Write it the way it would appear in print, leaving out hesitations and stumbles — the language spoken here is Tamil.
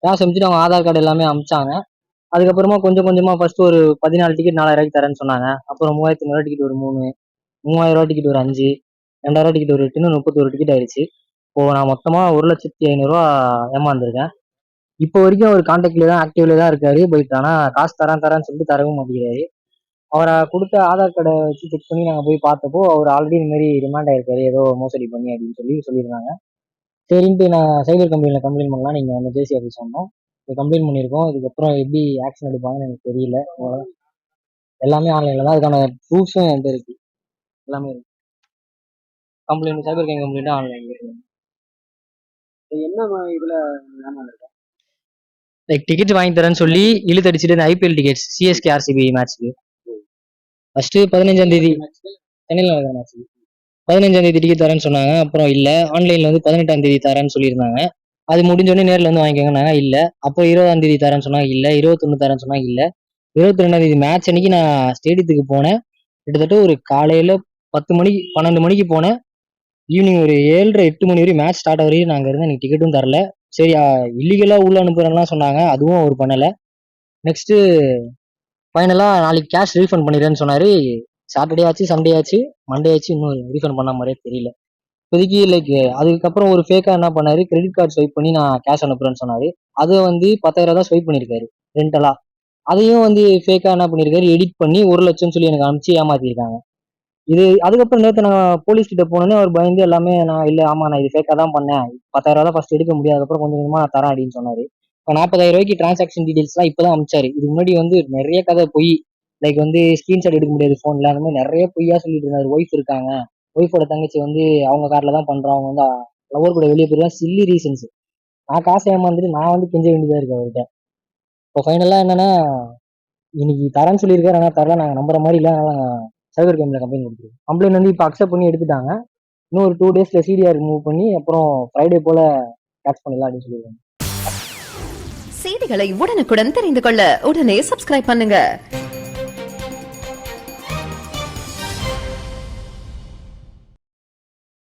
கேஷ் அனுப்பிச்சுட்டு அவங்க ஆதார் கார்டு எல்லாமே அமிச்சாங்க. அதுக்கப்புறமா கொஞ்சம் கொஞ்சமா ஃபர்ஸ்ட் ஒரு 14 டிக்கெட் 4000 தரேன்னு சொன்னாங்க. அப்புறம் 3500 டிக்கெட் ஒரு 3, 3000 டிக்கெட் ஒரு 5, 2000 டிக்கெட் ஒரு 8, 31 டிக்கெட் ஆயிடுச்சு. இப்போ நான் மொத்தமா 1,500,000 ஏமாந்துருக்கேன். இப்போ வரைக்கும் அவர் கான்டாக்ட்ல தான் ஆக்டிவ்ல தான் இருக்காரு. பட் ஆனா காசு தரேன்னு சொல்லிட்டு தரவும் மாட்டேங்கிறாரு. அவரை கொடுத்த ஆதார் கார்டை வச்சு செக் பண்ணி நாங்க போய் பார்த்தப்போ அவர் ஆல்ரெடி இந்த மாதிரி ரிமாண்ட் ஆயிருக்காரு ஏதோ மோசடி பண்ணி அப்படின்னு சொல்லியிருந்தாங்க. சரின்ட்டு நான் சைபர் கம்பெனியில் கம்ப்ளைண்ட் பண்ணலாம் நீங்க வந்து ஜேசி ஆஃபீஸ் சொன்னோம். கம்ப்ளைண்ட் பண்ணியிருக்கோம். இதுக்கப்புறம் எப்படி ஆக்ஷன் எடுப்பாங்கன்னு எனக்கு தெரியல. எல்லாமே ஆன்லைன்ல தான். அதுக்கான ப்ரூஃப்ஸும் என்கிட்ட இருக்கு. எல்லாமே இருக்கு. கம்ப்ளைண்ட் சைபர் கேங் கம்ப்ளைண்ட் ஆன்லைன்ல இருக்கு. என்ன இதுல லைக் டிக்கெட் வாங்கி தரேன்னு சொல்லி இழுத்தடிச்சிட்டு ஐபிஎல் டிக்கெட்ஸ் சிஎஸ்கே ஆர்சிபி மேட்ச்க்கு ஃபர்ஸ்ட் 15ஆம் தேதி சென்னையில் நடக்கிற மேட்ச் 15ஆம் தேதி டிக்கெட் தரேன்னு சொன்னாங்க. அப்புறம் இல்ல ஆன்லைன்ல வந்து 18ஆம் தேதி தரேன்னு சொல்லியிருந்தாங்க. அது முடிஞ்சோடனே நேரில் வந்து வாங்கிக்கோங்கன்னாங்க. இல்ல அப்போ 20ஆம் தேதி தரேன்னு சொன்னாங்க. இல்ல 21 தரேன்னு சொன்னாங்க. இல்ல 22ஆம் தேதி மேட்ச் அன்னைக்கு நான் ஸ்டேடியத்துக்கு போனேன். கிட்டத்தட்ட ஒரு காலையில 10 மணிக்கு 12 மணிக்கு போனேன். ஈவினிங் ஒரு 7:30 8 மணி வரையும் மேட்ச் ஸ்டார்ட் வரையும் நாங்க இருந்தேன். எனக்கு டிக்கெட்டும் தரல. சரி இல்லீகலா உள்ள அனுப்புறேன்லாம் சொன்னாங்க. அதுவும் அவர் பண்ணல. நெக்ஸ்ட் ஃபைனலா நாளைக்கு கேஷ் ரீஃபண்ட் பண்ணிடுறேன்னு சொன்னாரு. சாட்டர்டே ஆச்சு, சண்டே ஆச்சு, மண்டே ஆச்சு, இன்னும் ரீஃபண்ட் பண்ண மாதிரியே தெரியல. இப்போதைக்கு லைக் அதுக்கப்புறம் ஒரு ஃபேக்கா என்ன பண்ணாரு, கிரெடிட் கார்டு ஸ்வைப் பண்ணி நான் கேஷ் அனுப்புறேன்னு சொன்னாரு. அதை வந்து 10,000 தான் ஸ்வைப் பண்ணியிருக்காரு ரெண்டலா. அதையும் வந்து ஃபேக்கா என்ன பண்ணியிருக்காரு, எடிட் பண்ணி 1,00,000 சொல்லி எனக்கு அனுப்பிச்சு ஏமாத்திருக்காங்க. இது அதுக்கப்புறம் நேற்று நான் போலீஸ் கிட்ட போனோன்னே அவர் பயந்து எல்லாமே நான் இல்லை ஆமா நான் இது ஃபேக்கா தான் பண்ணேன், 10,000 தான் ஃபர்ஸ்ட் எடுக்க முடியாது, அதுக்கப்புறம் கொஞ்சம் கொஞ்சமா நான் தரேன் அப்படின்னு சொன்னாரு. இப்போ 40,000 டிரான்சாக்ஷன் டீடைல்ஸ்லாம் இப்பதான் அனுப்பிச்சாரு. இதுக்கு முன்னாடி வந்து நிறைய கதை போய் லைக் வந்து ஸ்கிரீன்ஷாட் எடுக்க முடியாது போன்ல, அந்த மாதிரி நிறைய பொய்யா சொல்லிட்டு இருந்தாரு. ஒய்ஃப் இருக்காங்க, ஒய்ஃபோட தங்கச்சி வந்து அவங்க கார்ல தான் பண்றோம், அவங்க வந்து லவர் கூட வெளியே போயிருந்தா சில்லி ரீசன்ஸ். நான் காசை ஏமாந்துட்டு நான் வந்து கெஞ்ச வேண்டியதா இருக்கு அவர்கிட்ட. இப்போ ஃபைனலா என்னன்னா இன்னைக்கு தரேன்னு சொல்லியிருக்காரு, ஆனா தரல, நாங்க நம்புற மாதிரி இல்லை. அதனால சைபர் கேம்ல கம்ப்ளைண்ட் கொடுத்துருக்கோம். கம்ப்ளைண்ட் வந்து இப்போ அக்செப்ட் பண்ணி எடுத்துட்டாங்க. இன்னும் ஒரு 2 டேஸ்ல சிடிஆர் ரிமூவ் பண்ணி அப்புறம் ஃப்ரைடே போல கேட்ச் பண்ணிடலாம் அப்படின்னு சொல்லியிருக்காங்க. செய்திகளை உடனுக்குடன் தெரிந்து கொள்ள உடனே சப்ஸ்கிரைப் பண்ணுங்க.